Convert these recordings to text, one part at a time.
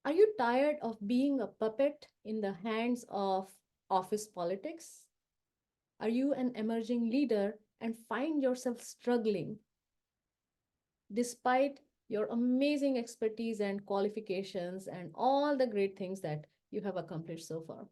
Are you tired of being a puppet in the hands of office politics? Are you an emerging leader and find yourself struggling despite your amazing expertise and qualifications and all the great things that you have accomplished so far?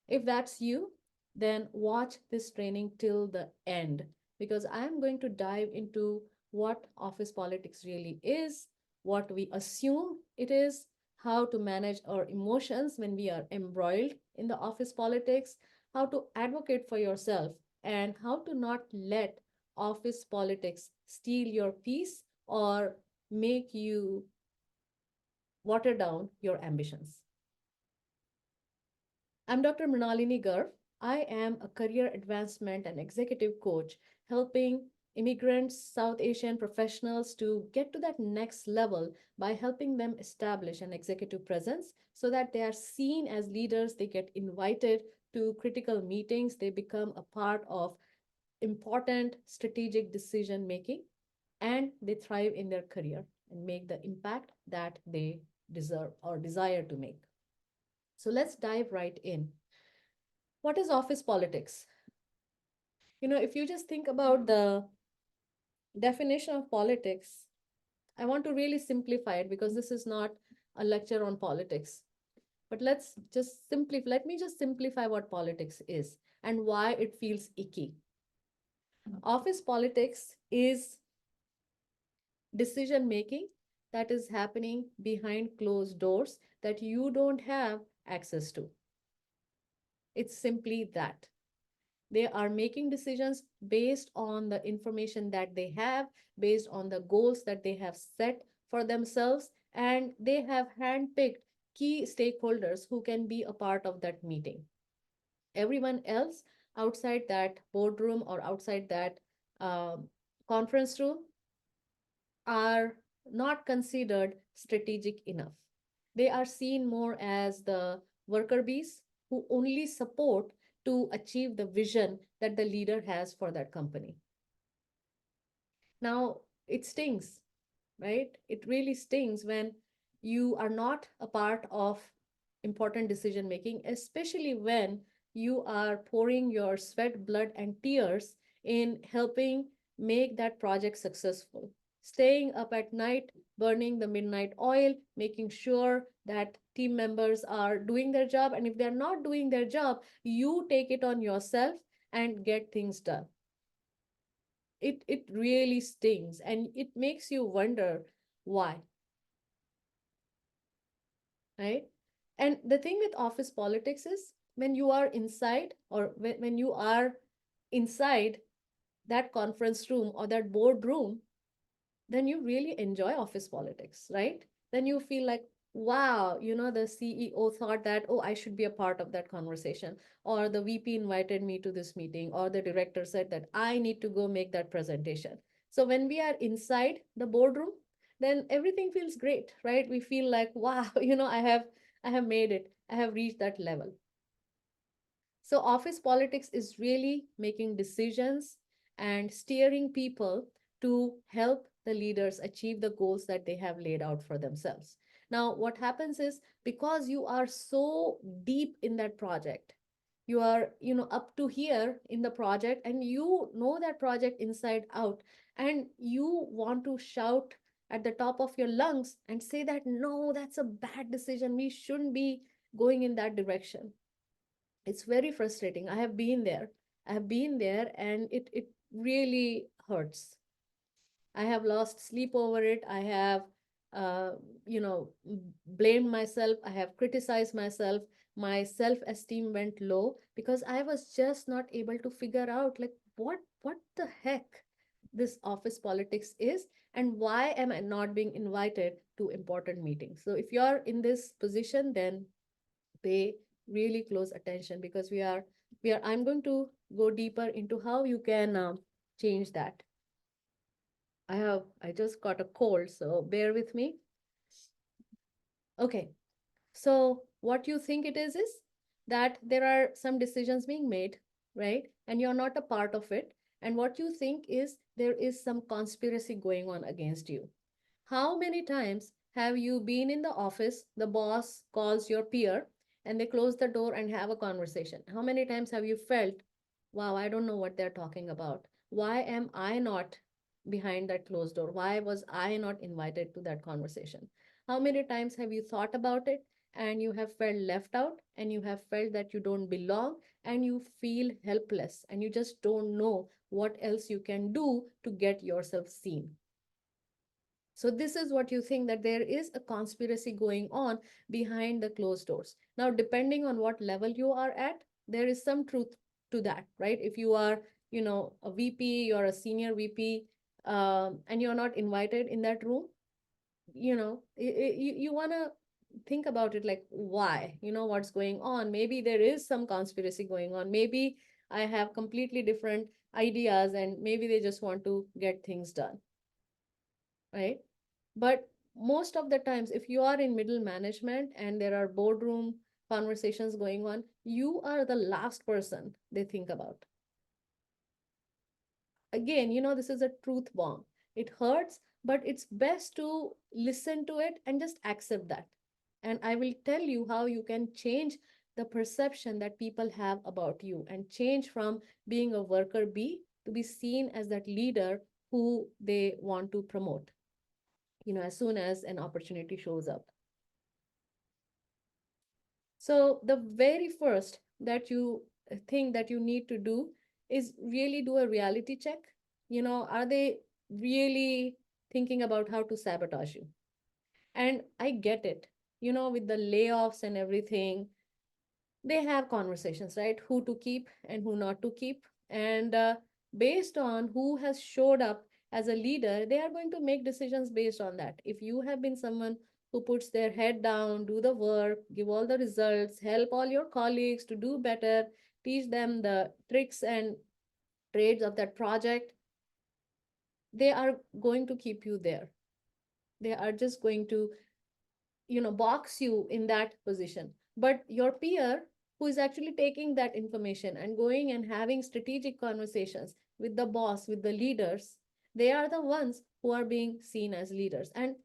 If that's you, then watch this training till the end because I'm going to dive into what office politics really is, what we assume it is, how to manage our emotions when we are embroiled in the office politics, how to advocate for yourself, and how to not let office politics steal your peace or make you water down your ambitions. I'm Dr. Mrinalini Garg. I am a career advancement and executive coach helping immigrants, South Asian professionals to get to that next level by helping them establish an executive presence so that they are seen as leaders, they get invited to critical meetings, they become a part of important strategic decision making, and they thrive in their career and make the impact that they deserve or desire to make. So let's dive right in. What is office politics? If you just think about the definition of politics, I want to really simplify it because this is not a lecture on politics. But let me just simplify what politics is and why it feels icky. Office politics is decision making that is happening behind closed doors that you don't have access to. It's simply that. They are making decisions based on the information that they have, based on the goals that they have set for themselves, and they have handpicked key stakeholders who can be a part of that meeting. Everyone else outside that boardroom or outside that um, conference room are not considered strategic enough. They are seen more as the worker bees who only support to achieve the vision that the leader has for that company. Now, it stings, right? It really stings when you are not a part of important decision making, especially when you are pouring your sweat, blood, and tears in helping make that project successful. Staying up at night, burning the midnight oil, making sure that team members are doing their job. And if they're not doing their job, you take it on yourself and get things done. It really stings and it makes you wonder why, right? And the thing with office politics is when you are inside or when you are inside that conference room or that boardroom, then you really enjoy office politics, right? Then you feel like, wow, the CEO thought that, oh, I should be a part of that conversation, or the VP invited me to this meeting, or the director said that I need to go make that presentation. So when we are inside the boardroom, then everything feels great, right? We feel like, wow, I have made it. I have reached that level. So, office politics is really making decisions and steering people to help the leaders achieve the goals that they have laid out for themselves. Now, what happens is because you are so deep in that project, you are, up to here in the project and you know that project inside out, and you want to shout at the top of your lungs and say that, no, that's a bad decision. We shouldn't be going in that direction. It's very frustrating. I have been there and it really hurts. I have lost sleep over it. I have uh, blamed myself. I have criticized myself. My self-esteem went low because I was just not able to figure out like what the heck this office politics is and why am I not being invited to important meetings. So if you're in this position, then pay really close attention because we are I'm going to go deeper into how you can change that. I just got a cold, so bear with me. Okay, so what you think it is that there are some decisions being made, right, and you're not a part of it, and what you think is there is some conspiracy going on against you. How many times have you been in the office, the boss calls your peer, and they close the door and have a conversation? How many times have you felt, wow, I don't know what they're talking about? Why am I not behind that closed door? Why was I not invited to that conversation? How many times have you thought about it and you have felt left out and you have felt that you don't belong and you feel helpless and you just don't know what else you can do to get yourself seen? So this is what you think, that there is a conspiracy going on behind the closed doors. Now, depending on what level you are at, there is some truth to that, right? If you are, a VP, you're a senior VP, and you're not invited in that room, you want to think about it, like, why? What's going on? Maybe there is some conspiracy going on. Maybe I have completely different ideas, and maybe they just want to get things done, right? But most of the times, if you are in middle management and there are boardroom conversations going on, you are the last person they think about. Again, this is a truth bomb. It hurts, but it's best to listen to it and just accept that. And I will tell you how you can change the perception that people have about you and change from being a worker bee to be seen as that leader who they want to promote, as soon as an opportunity shows up. So the very first that you think that you need to do is really do a reality check. Are they really thinking about how to sabotage you? And I get it, with the layoffs and everything, they have conversations, right? Who to keep and who not to keep. And based on who has showed up as a leader, they are going to make decisions based on that. If you have been someone who puts their head down, do the work, give all the results, help all your colleagues to do better, teach them the tricks and trades of that project, they are going to keep you there. They are just going to box you in that position. But your peer, who is actually taking that information and going and having strategic conversations with the boss, with the leaders, they are the ones who are being seen as leaders. And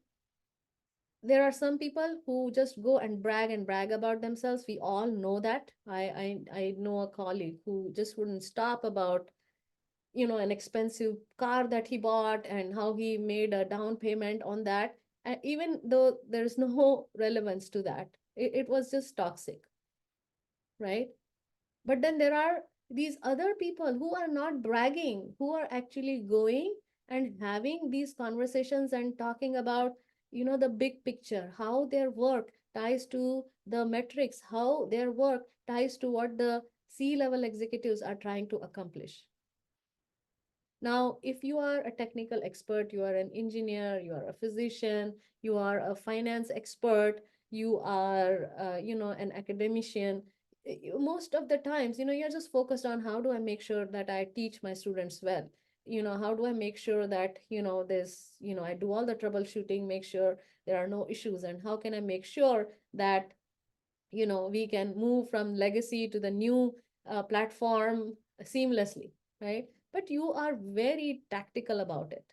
there are some people who just go and brag about themselves. We all know that. I know a colleague who just wouldn't stop about an expensive car that he bought and how he made a down payment on that. And even though there's no relevance to that, it was just toxic, right? But then there are these other people who are not bragging, who are actually going and having these conversations and talking about, the big picture, how their work ties to the metrics, how their work ties to what the C-level executives are trying to accomplish. Now, if you are a technical expert, you are an engineer, you are a physician, you are a finance expert, you are, an academician, most of the times, you're just focused on how do I make sure that I teach my students well? How do I make sure that, I do all the troubleshooting, make sure there are no issues, and how can I make sure that, we can move from legacy to the new platform seamlessly, right? But you are very tactical about it.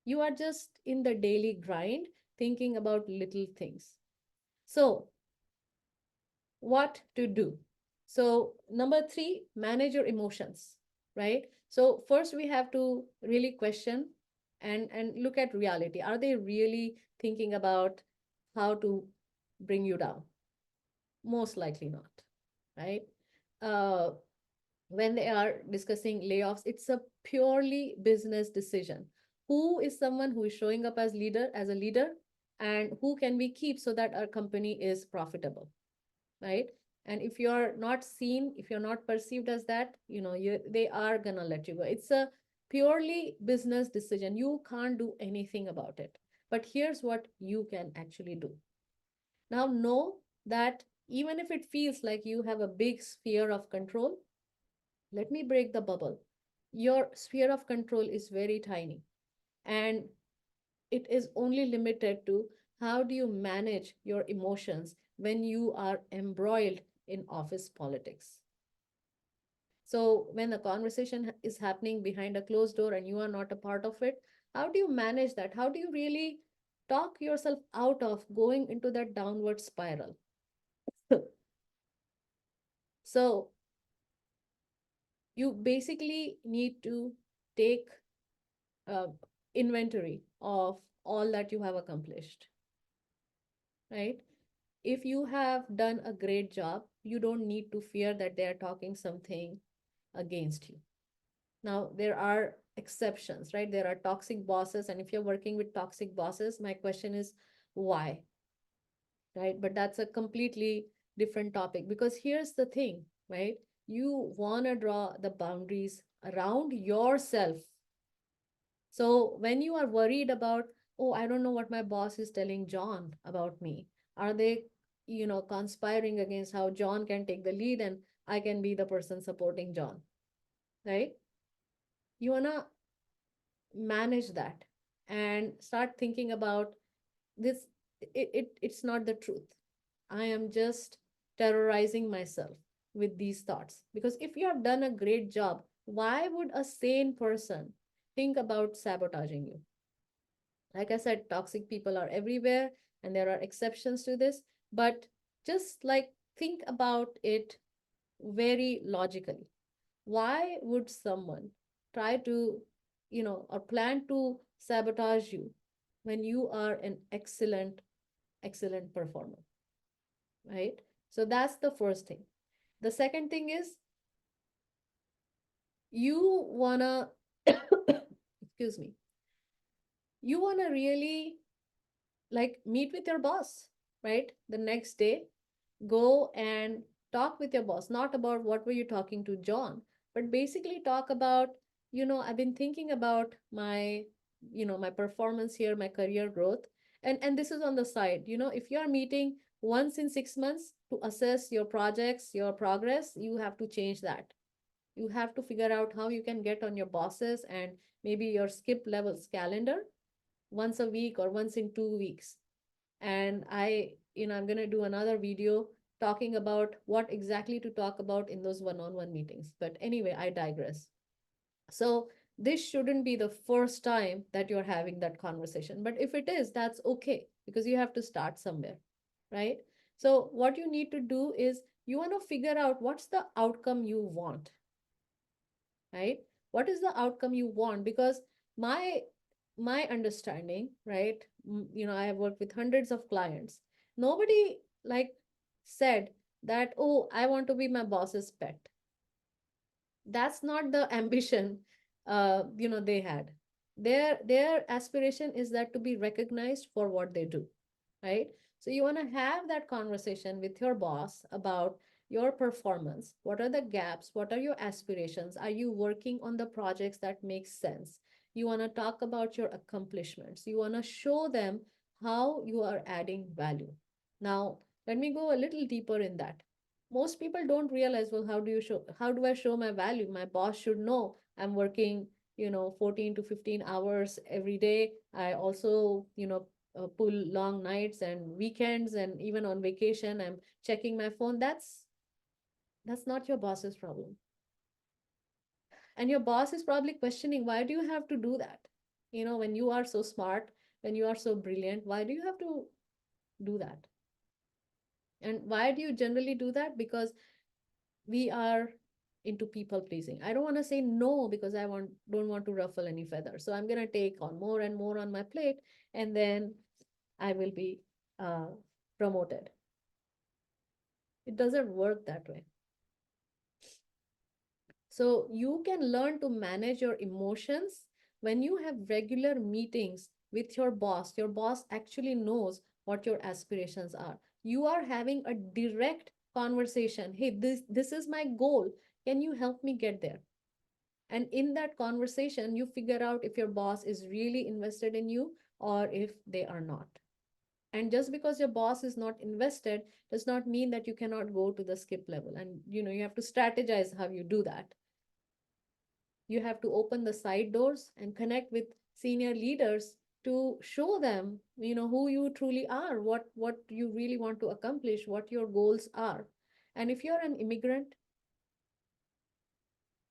You are just in the daily grind thinking about little things. So, what to do? So, number three, manage your emotions, right? So, first we have to really question and look at reality. Are they really thinking about how to bring you down? Most likely not, right? Uh, when they are discussing layoffs, it's a purely business decision. Who is someone who is showing up as a leader, and who can we keep so that our company is profitable, right? And if you're not seen, if you're not perceived as that, they are gonna let you go. It's a purely business decision. You can't do anything about it. But here's what you can actually do. Now, know that even if it feels like you have a big sphere of control, let me break the bubble. Your sphere of control is very tiny, and it is only limited to how do you manage your emotions when you are embroiled in office politics. So, when the conversation is happening behind a closed door and you are not a part of it, how do you manage that? How do you really talk yourself out of going into that downward spiral. So you basically need to take uh, inventory of all that you have accomplished, right? If you have done a great job, you don't need to fear that they are talking something against you. Now, there are exceptions, right? There are toxic bosses. And if you're working with toxic bosses, my question is why, right? But that's a completely different topic because here's the thing, right? You want to draw the boundaries around yourself. So when you are worried about, oh, I don't know what my boss is telling John about me, are they, conspiring against how John can take the lead and I can be the person supporting John, right? You want to manage that and start thinking about this. It's not the truth. I am just terrorizing myself with these thoughts because if you have done a great job, why would a sane person think about sabotaging you? Like I said, toxic people are everywhere and there are exceptions to this, but just like think about it very logically. Why would someone try to, or plan to sabotage you when you are an excellent, excellent performer, right? So that's the first thing. The second thing is you wanna, excuse me, you wanna really like meet with your boss, right? The next day, go and talk with your boss, not about what were you talking to John, but basically talk about, I've been thinking about my, my performance here, my career growth. And this is on the side, if you are meeting once in 6 months to assess your projects, your progress, you have to change that. You have to figure out how you can get on your bosses and maybe your skip levels calendar once a week or once in 2 weeks. And I'm going to do another video talking about what exactly to talk about in those one-on-one meetings. But anyway, I digress. So this shouldn't be the first time that you're having that conversation, but if it is, that's okay because you have to start somewhere, right? So what you need to do is you want to figure out what's the outcome you want, right? What is the outcome you want? Because my my understanding, right? I have worked with hundreds of clients. Nobody like said that, oh, I want to be my boss's pet. That's not the ambition they had. Their aspiration is that to be recognized for what they do, right? So you want to have that conversation with your boss about your performance. What are the gaps? What are your aspirations? Are you working on the projects that make sense? You want to talk about your accomplishments. You want to show them how you are adding value. Now, let me go a little deeper in that. Most people don't realize, well, how do I show my value? My boss should know I'm working 14 to 15 hours every day. I also pull long nights and weekends, and even on vacation I'm checking my phone. That's not your boss's problem. And your boss is probably questioning, why do you have to do that? When you are so smart, when you are so brilliant, why do you have to do that? And why do you generally do that? Because we are into people pleasing. I don't want to say no because I don't want to ruffle any feathers. So I'm going to take on more and more on my plate, and then I will be uh, promoted. It doesn't work that way. So you can learn to manage your emotions when you have regular meetings with your boss. Your boss actually knows what your aspirations are. You are having a direct conversation. Hey, this is my goal. Can you help me get there? And in that conversation, you figure out if your boss is really invested in you or if they are not. And just because your boss is not invested does not mean that you cannot go to the skip level. And you have to strategize how you do that. You have to open the side doors and connect with senior leaders to show them who you truly are, what you really want to accomplish, what your goals are. And if you're an immigrant,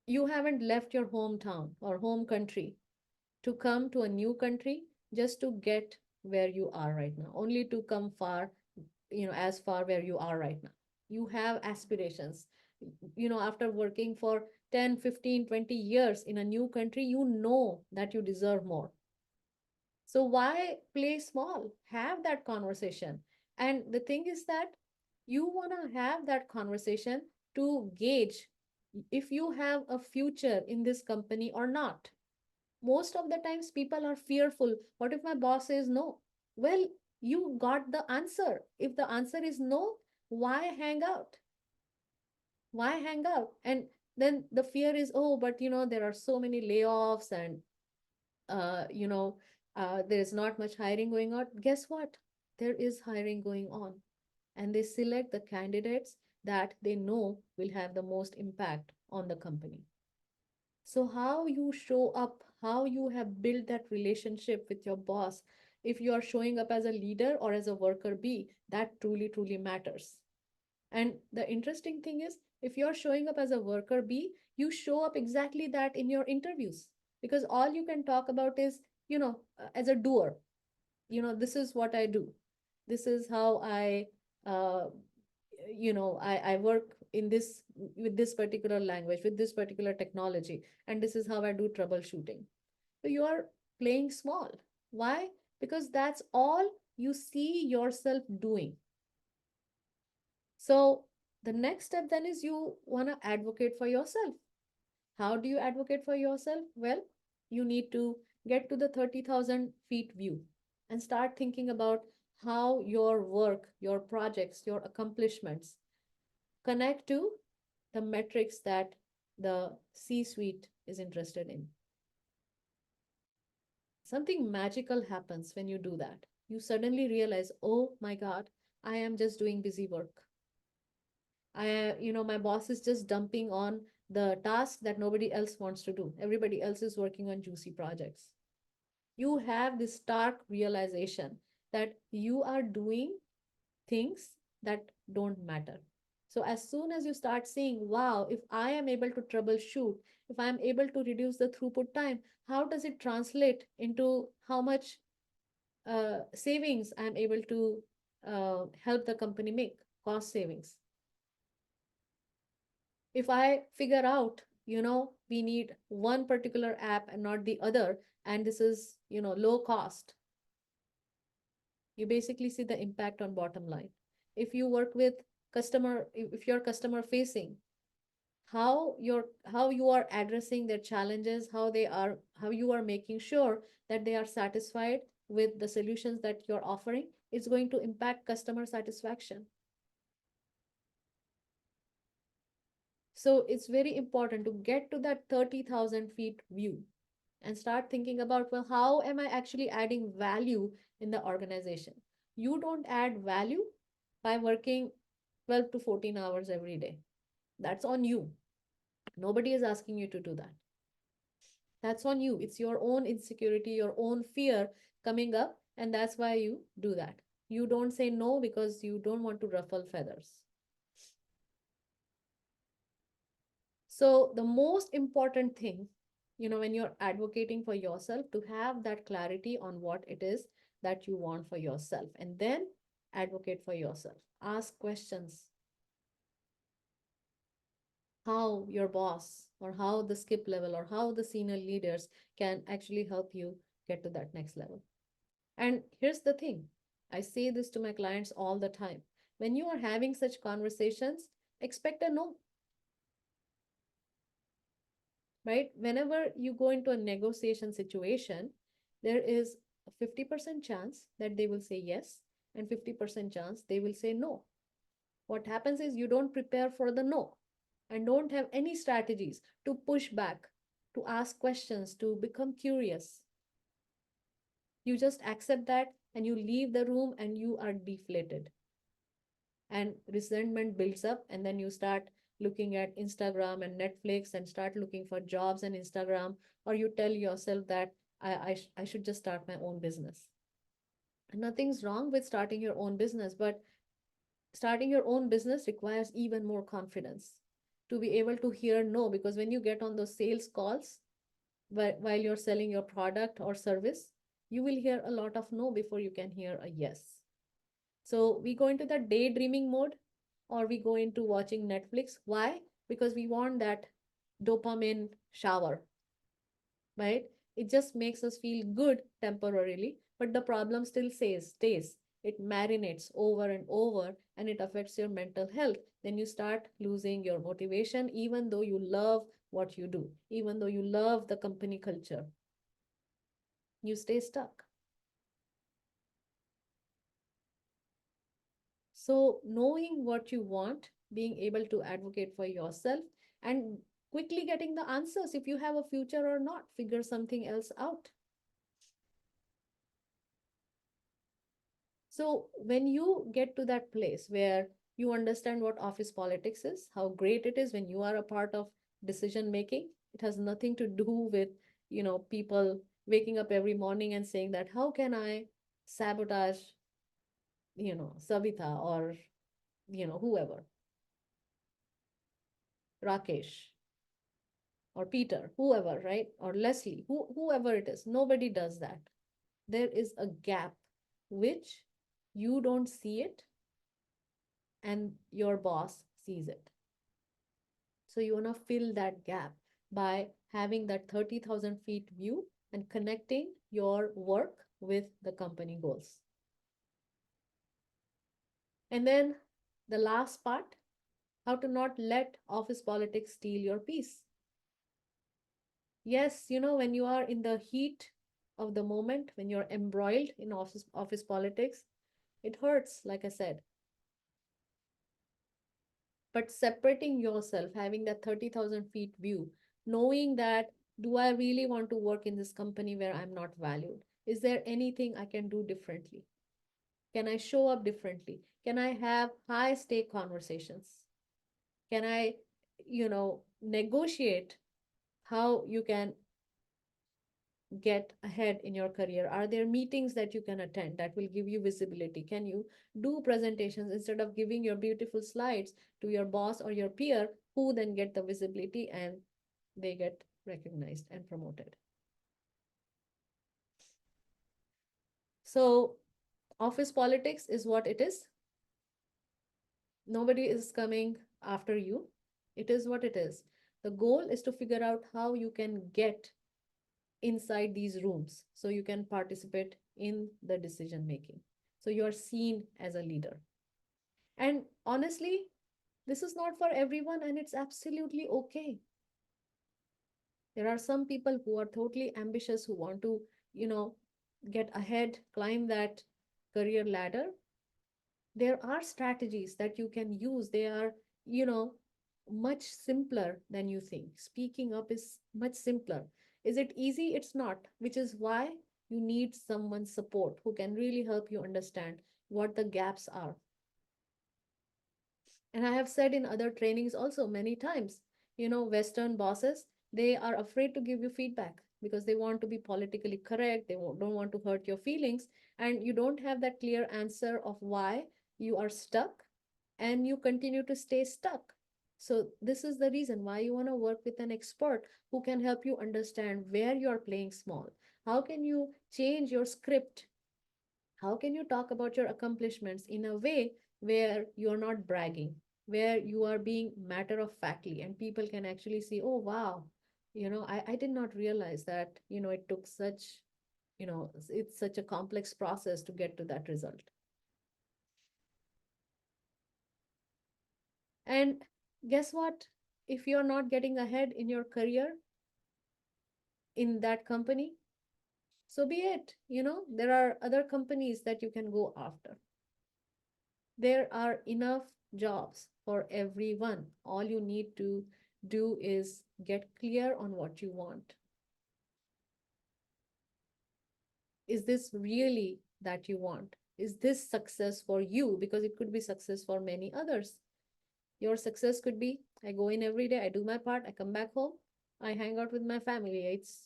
you haven't left your hometown or home country to come to a new country just to get where you are right now, only to come far, as far where you are right now. You have aspirations. After working for 10, 15, 20 years in a new country, you know that you deserve more. So why play small? Have that conversation. And the thing is that you want to have that conversation to gauge if you have a future in this company or not. Most of the times people are fearful. What if my boss says no? Well, you got the answer. If the answer is no, why hang out? Why hang out? And then the fear is, oh, but there are so many layoffs, and you know, there is not much hiring going on. Guess what? There is hiring going on, and they select the candidates that they know will have the most impact on the company. So, how you show up, how you have built that relationship with your boss, if you are showing up as a leader or as a worker bee, that truly, truly matters. And the interesting thing is, if you're showing up as a worker bee, you show up exactly that in your interviews, because all you can talk about is, as a doer. This is what I do. This is how uh, I work in this with this particular language, with this particular technology, and this is how I do troubleshooting. So you are playing small. Why? Because that's all you see yourself doing. So the next step then is you want to advocate for yourself. How do you advocate for yourself? Well, you need to get to the 30,000 feet view and start thinking about how your work, your projects, your accomplishments connect to the metrics that the C suite is interested in. Something magical happens when you do that. You suddenly realize, oh my God, I am just doing busy work. My boss is just dumping on the task that nobody else wants to do. Everybody else is working on juicy projects. You have this stark realization that you are doing things that don't matter. So as soon as you start seeing, wow, if I am able to troubleshoot, if I am able to reduce the throughput time, how does it translate into how much savings I'm able to help the company make, cost savings? If I figure out, we need one particular app and not the other, and this is, low cost, you basically see the impact on bottom line. If you work with customer, if you're customer facing, how you are addressing their challenges, how you are making sure that they are satisfied with the solutions that you're offering, is going to impact customer satisfaction. So it's very important to get to that 30,000 feet view and start thinking about, well, how am I actually adding value in the organization? You don't add value by working 12 to 14 hours every day. That's on you. Nobody is asking you to do that. That's on you. It's your own insecurity, your own fear coming up, and that's why you do that. You don't say no because you don't want to ruffle feathers. So, the most important thing, when you're advocating for yourself, to have that clarity on what it is that you want for yourself, and then advocate for yourself. Ask questions, how your boss or how the skip level or how the senior leaders can actually help you get to that next level. And here's the thing, I say this to my clients all the time. When you are having such conversations, expect a no, right? Whenever you go into a negotiation situation, there is a 50% chance that they will say yes, and 50% chance they will say no. What happens is you don't prepare for the no and don't have any strategies to push back, to ask questions, to become curious. You just accept that and you leave the room and you are deflated. And resentment builds up, and then you start looking at Instagram and Netflix and start looking for jobs on Instagram, or you tell yourself that I should just start my own business. Nothing's wrong with starting your own business, but starting your own business requires even more confidence to be able to hear no, because when you get on those sales calls while you're selling your product or service, You will hear a lot of no before you can hear a yes. So we go into the daydreaming mode, or we go into watching Netflix. Why? Because we want that dopamine shower, right? It just makes us feel good temporarily, but the problem still stays. It marinates over and over, and it affects your mental health. Then you start losing your motivation, even though you love what you do, even though you love the company culture. You stay stuck. So, knowing what you want, being able to advocate for yourself, and quickly getting the answers if you have a future or not, figure something else out. So, when you get to that place where you understand what office politics is, how great it is when you are a part of decision making, it has nothing to do with, people waking up every morning and saying that, how can I sabotage, Savita or, whoever, Rakesh or Peter, whoever, right? Or Leslie, whoever it is. Nobody does that. There is a gap which you don't see it and your boss sees it. So you want to fill that gap by having that 30,000 feet view and connecting your work with the company goals. And then the last part, how to not let office politics steal your peace. Yes, when you are in the heat of the moment, when you're embroiled in office politics, it hurts, like I said. But separating yourself, having that 30,000 feet view, knowing that, do I really want to work in this company where I'm not valued? Is there anything I can do differently? Can I show up differently? Can I have high stake conversations? Can I, negotiate how you can get ahead in your career? Are there meetings that you can attend that will give you visibility? Can you do presentations instead of giving your beautiful slides to your boss or your peer, who then get the visibility and they get recognized and promoted? So, office politics is what it is. Nobody is coming after you. It is what it is. The goal is to figure out how you can get inside these rooms so you can participate in the decision making. So you are seen as a leader. And honestly, this is not for everyone, and it's absolutely okay. There are some people who are totally ambitious, who want to, you know, get ahead, climb that career ladder. There are strategies that you can use. They are, you know, much simpler than you think. Speaking up is much simpler. Is it easy? It's not, which is why you need someone's support who can really help you understand what the gaps are. And I have said in other trainings also many times, Western bosses, they are afraid to give you feedback because they want to be politically correct. They don't want to hurt your feelings. And you don't have that clear answer of why you are stuck and you continue to stay stuck. So, this is the reason why you want to work with an expert who can help you understand where you are playing small. How can you change your script? How can you talk about your accomplishments in a way where you're not bragging, where you are being matter of factly, and people can actually see, oh, wow, I did not realize that, it took such, it's such a complex process to get to that result. And guess what? If you're not getting ahead in your career in that company, so be it. There are other companies that you can go after. There are enough jobs for everyone. All you need to do is get clear on what you want. Is this really that you want? Is this success for you? Because it could be success for many others. Your success could be, I go in every day, I do my part, I come back home, I hang out with my family. It's,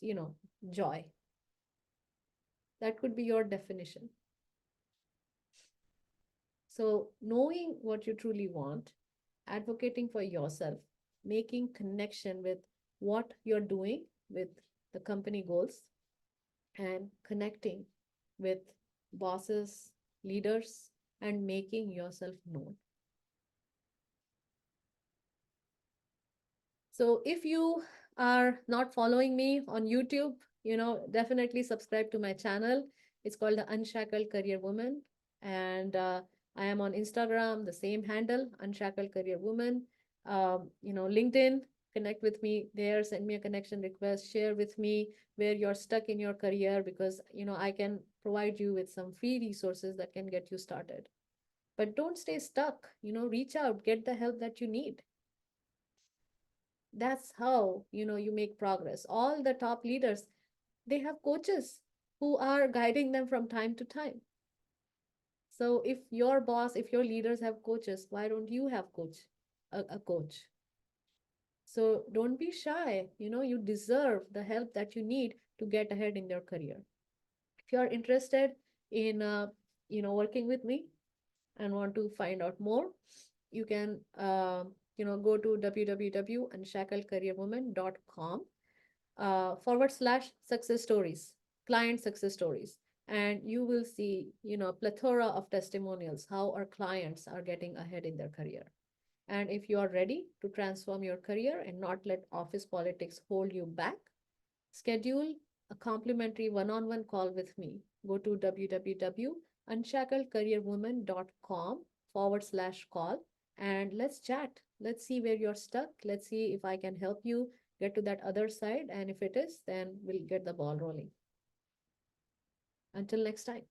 joy. That could be your definition. So, knowing what you truly want, advocating for yourself, making connection with what you're doing with the company goals, and connecting with bosses, leaders, and making yourself known. So if you are not following me on YouTube, definitely subscribe to my channel. It's called the Unshackled Career Woman. And I am on Instagram, the same handle, Unshackled Career Woman. LinkedIn, connect with me there, send me a connection request, share with me where you're stuck in your career because, I can provide you with some free resources that can get you started. But don't stay stuck, reach out, get the help that you need. That's how you make progress. All the top leaders, they have coaches who are guiding them from time to time. So if your boss, if your leaders have coaches, why don't you have a coach? So don't be shy. You deserve the help that you need to get ahead in your career. If you are interested in working with me and want to find out more, you can go to www.unshackledcareerwoman.com / success stories, client success stories. And you will see, plethora of testimonials, how our clients are getting ahead in their career. And if you are ready to transform your career and not let office politics hold you back, schedule a complimentary one-on-one call with me. Go to www.unshackledcareerwoman.com / call and let's chat. Let's see where you're stuck. Let's see if I can help you get to that other side. And if it is, then we'll get the ball rolling. Until next time.